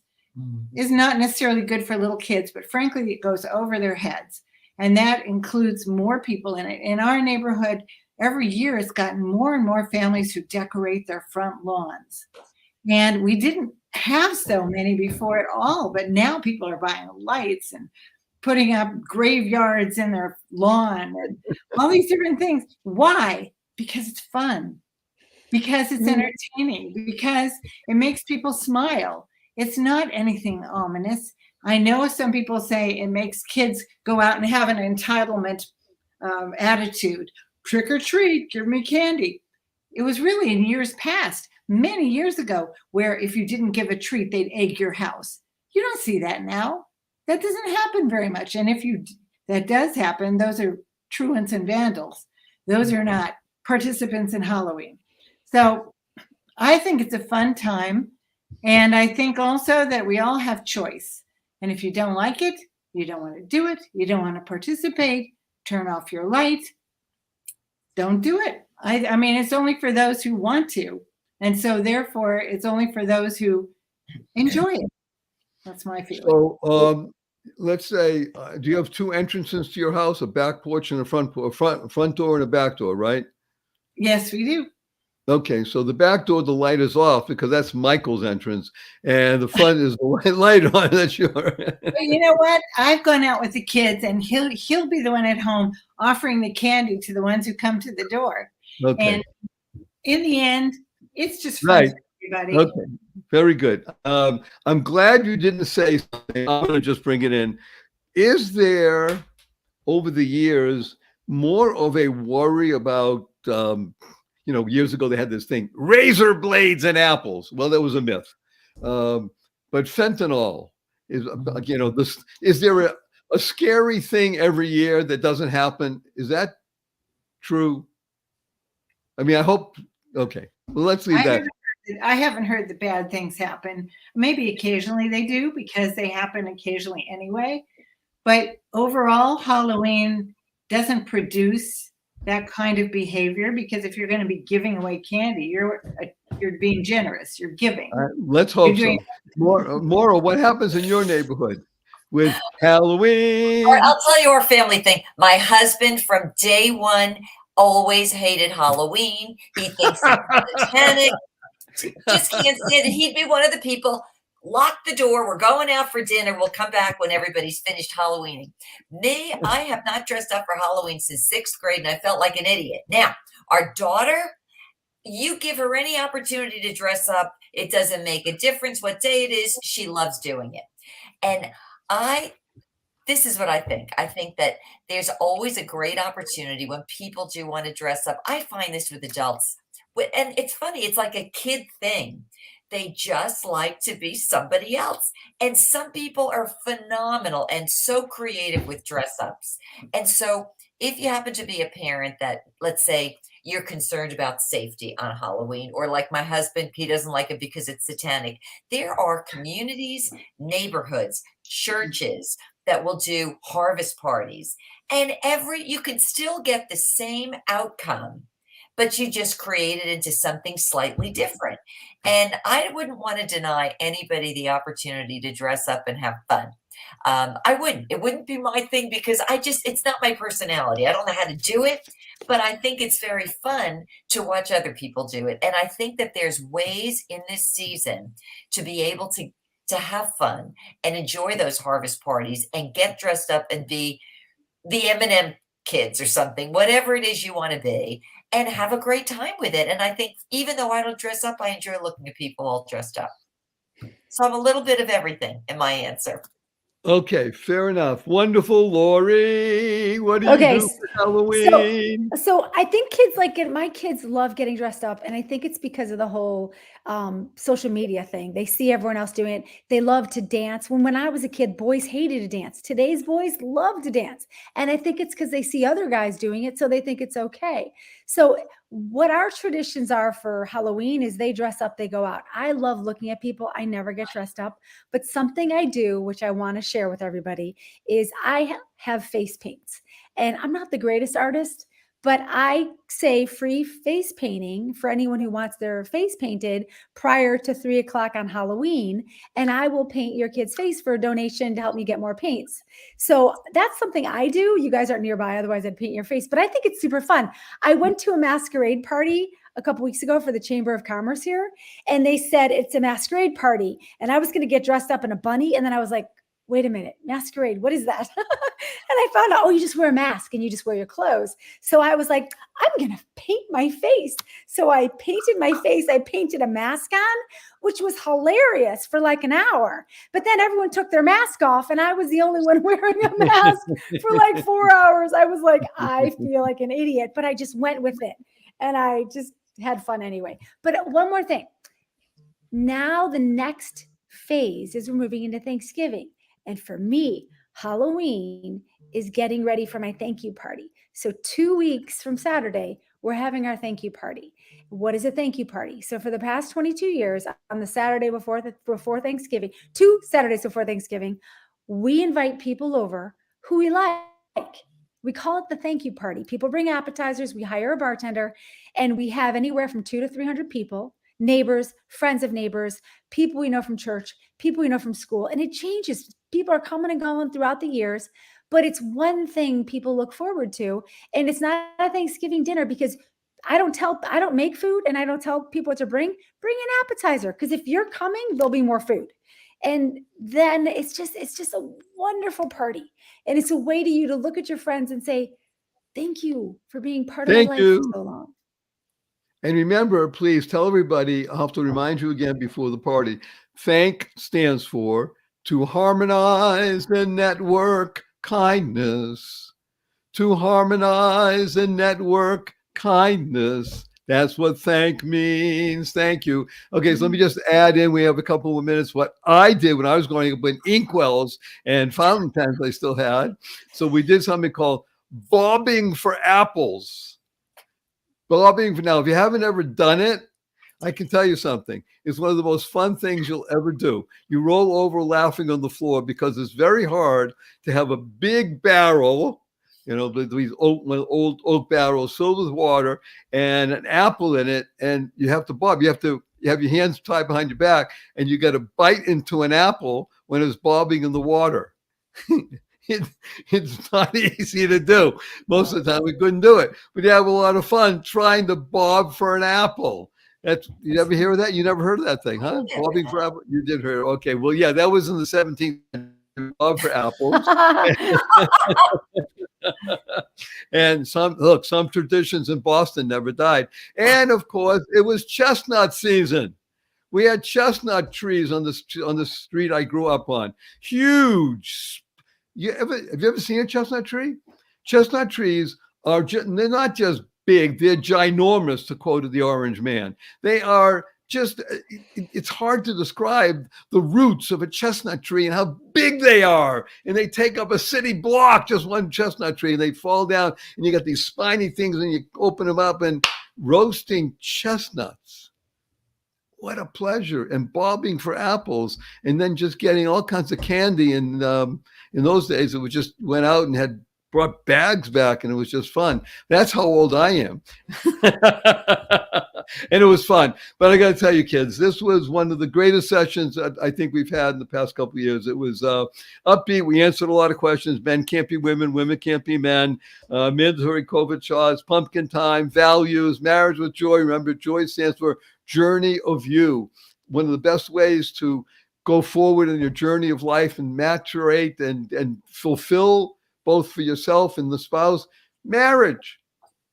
is not necessarily good for little kids, but frankly, it goes over their heads. And that includes more people in it. In our neighborhood, every year it's gotten more and more families who decorate their front lawns. And we didn't have so many before at all, but now people are buying lights and putting up graveyards in their lawn and all these different things. Why? Because it's fun, because it's entertaining, because it makes people smile. It's not anything ominous. I know some people say it makes kids go out and have an entitlement attitude. Trick or treat, give me candy. It was really in years past, many years ago, where if you didn't give a treat, they'd egg your house. You don't see that now. That doesn't happen very much. And if that does happen, those are truants and vandals. Those are not participants in Halloween. So I think it's a fun time. And I think also that we all have choice. And if you don't like it, you don't want to do it, you don't want to participate, turn off your light, don't do it. I mean, it's only for those who want to. And so therefore, it's only for those who enjoy it. That's my feeling. So let's say, do you have two entrances to your house, a back porch and a front door and a back door, right? Yes, we do. Okay, so the back door, the light is off because that's Michael's entrance, and the front is the light on. That's your. But you know what? I've gone out with the kids, and he'll be the one at home offering the candy to the ones who come to the door. Okay. And in the end, it's just fun Right. for everybody. Okay, very good. I'm glad you didn't say something. I'm going to just bring it in. Is there, over the years, more of a worry about years ago they had this thing, razor blades and apples. Well, that was a myth. But fentanyl is, is there a scary thing every year that doesn't happen? Is that true? I mean, I hope. Okay, well, let's leave that. I haven't heard that bad things happen. Maybe occasionally they do, because they happen occasionally anyway. But overall, Halloween doesn't produce that kind of behavior, because if you're going to be giving away candy, you're being generous. You're giving. Let's hope so. Maura, what happens in your neighborhood with Halloween? All right, I'll tell you our family thing. My husband from day one always hated Halloween. He thinks it's satanic. Just can't stand it. He'd be one of the people, lock the door, we're going out for dinner, we'll come back when everybody's finished Halloweening. Me, I have not dressed up for Halloween since 6th grade, and I felt like an idiot. Now, our daughter, you give her any opportunity to dress up, it doesn't make a difference what day it is, she loves doing it. And this is what I think. I think that there's always a great opportunity when people do want to dress up. I find this with adults. And it's funny, it's like a kid thing. They just like to be somebody else. And some people are phenomenal and so creative with dress ups. And so if you happen to be a parent that, let's say, you're concerned about safety on Halloween, or like my husband, he doesn't like it because it's satanic. There are communities, neighborhoods, churches that will do harvest parties. And you can still get the same outcome, but you just create it into something slightly different. And I wouldn't want to deny anybody the opportunity to dress up and have fun. I wouldn't. It wouldn't be my thing, because it's not my personality. I don't know how to do it, but I think it's very fun to watch other people do it. And I think that there's ways in this season to be able to have fun and enjoy those harvest parties and get dressed up and be the M&M kids or something, whatever it is you want to be, and have a great time with it. And I think even though I don't dress up, I enjoy looking at people all dressed up. So I'm a little bit of everything in my answer. Okay, fair enough. Wonderful. Lori, what do you do for Halloween? So I think kids like it. My kids love getting dressed up. And I think it's because of the whole social media thing. They see everyone else doing it. They love to dance. When I was a kid, boys hated to dance. Today's boys love to dance. And I think it's because they see other guys doing it, so they think it's okay. So what our traditions are for Halloween is they dress up, they go out. I love looking at people. I never get dressed up, but something I do, which I want to share with everybody, is I have face paints. And I'm not the greatest artist, but I say free face painting for anyone who wants their face painted prior to 3 o'clock on Halloween. And I will paint your kid's face for a donation to help me get more paints. So that's something I do. You guys aren't nearby, otherwise I'd paint your face, but I think it's super fun. I went to a masquerade party a couple weeks ago for the Chamber of Commerce here, and they said it's a masquerade party. And I was going to get dressed up in a bunny. And then I was like, wait a minute, masquerade, what is that? And I found out, you just wear a mask and you just wear your clothes. So I was like, I'm going to paint my face. So I painted my face. I painted a mask on, which was hilarious for like an hour. But then everyone took their mask off and I was the only one wearing a mask for like 4 hours. I was like, I feel like an idiot, but I just went with it. And I just had fun anyway. But one more thing. Now the next phase is we're moving into Thanksgiving. And for me, Halloween is getting ready for my thank you party. So 2 weeks from Saturday, we're having our thank you party. What is a thank you party? So for the past 22 years, on the Saturday before Thanksgiving, 2 Saturdays before Thanksgiving, we invite people over who we like. We call it the thank you party. People bring appetizers, we hire a bartender, and we have anywhere from 200 to 300 people. Neighbors, friends of neighbors, people we know from church, people we know from school. And it changes. People are coming and going throughout the years, but it's one thing people look forward to. And it's not a Thanksgiving dinner, because I don't make food and I don't tell people what to bring an appetizer. Because if you're coming, there'll be more food. And then it's just a wonderful party. And it's a way to look at your friends and say, thank you for being part of my life for so long. And remember, please tell everybody, I'll have to remind you again before the party, THANK stands for to harmonize and network kindness. To harmonize and network kindness. That's what thank means. Thank you. Okay, so let me just add in. We have a couple of minutes. What I did when I was growing up when inkwells and fountain pens I still had. So we did something called bobbing for apples. Bobbing for now. If you haven't ever done it, I can tell you something. It's one of the most fun things you'll ever do. You roll over laughing on the floor because it's very hard to have a big barrel, these old oak barrels filled with water and an apple in it, and you have to bob. You have your hands tied behind your back, and you got to bite into an apple when it's bobbing in the water. It's not easy to do. Most of the time we couldn't do it, but you have a lot of fun trying to bob for an apple. You ever hear of that? You never heard of that thing, huh? Bobbing for apple? You did hear it. Okay, well, yeah, that was in the 17th century, bob for apples. And some traditions in Boston never died. And of course, it was chestnut season. We had chestnut trees on the street I grew up on. Huge. Have you ever seen a chestnut tree? Chestnut trees they're not just big, they're ginormous, to quote the Orange Man. They are just, it's hard to describe the roots of a chestnut tree and how big they are. And they take up a city block, just one chestnut tree, and they fall down, and you got these spiny things, and you open them up, and roasting chestnuts. What a pleasure. And bobbing for apples, and then just getting all kinds of candy. And in those days, it was just went out and had brought bags back, and it was just fun. That's how old I am. And it was fun. But I got to tell you, kids, this was one of the greatest sessions I think we've had in the past couple of years. It was upbeat. We answered a lot of questions. Men can't be women. Women can't be men. Mandatory COVID shots, pumpkin time, values, marriage with joy. Remember, joy stands for journey of you. One of the best ways to go forward in your journey of life and maturate and fulfill both for yourself and the spouse, marriage.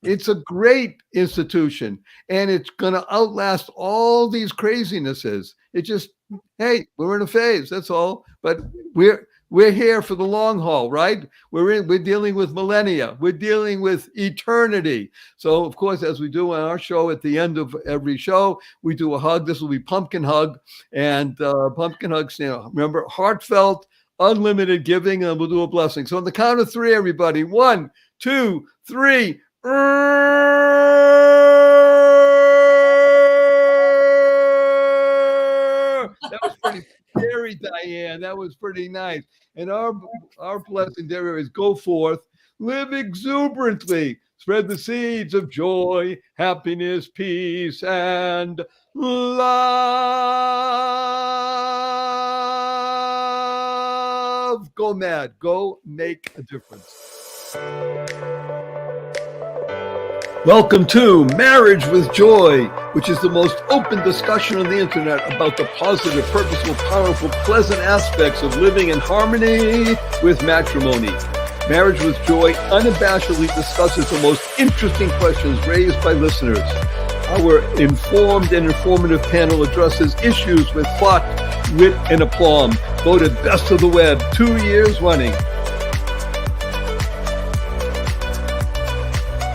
It's a great institution, and it's going to outlast all these crazinesses. It just, hey, we're in a phase, that's all. But we're here for the long haul, right? We're dealing with millennia. We're dealing with eternity. So, of course, as we do on our show, at the end of every show, we do a hug. This will be Pumpkin Hug, and Pumpkin Hug, remember, heartfelt, unlimited giving, and we'll do a blessing. So on the count of three, everybody, 1, 2, 3. That was pretty scary, Diane. That was pretty nice. And our blessing there is go forth, live exuberantly, spread the seeds of joy, happiness, peace, and love. Go mad. Go make a difference. Welcome to Marriage with Joy, which is the most open discussion on the internet about the positive, purposeful, powerful, pleasant aspects of living in harmony with matrimony. Marriage with Joy unabashedly discusses the most interesting questions raised by listeners. Our informed and informative panel addresses issues with thought, wit, and aplomb. Voted Best of the Web 2 years running.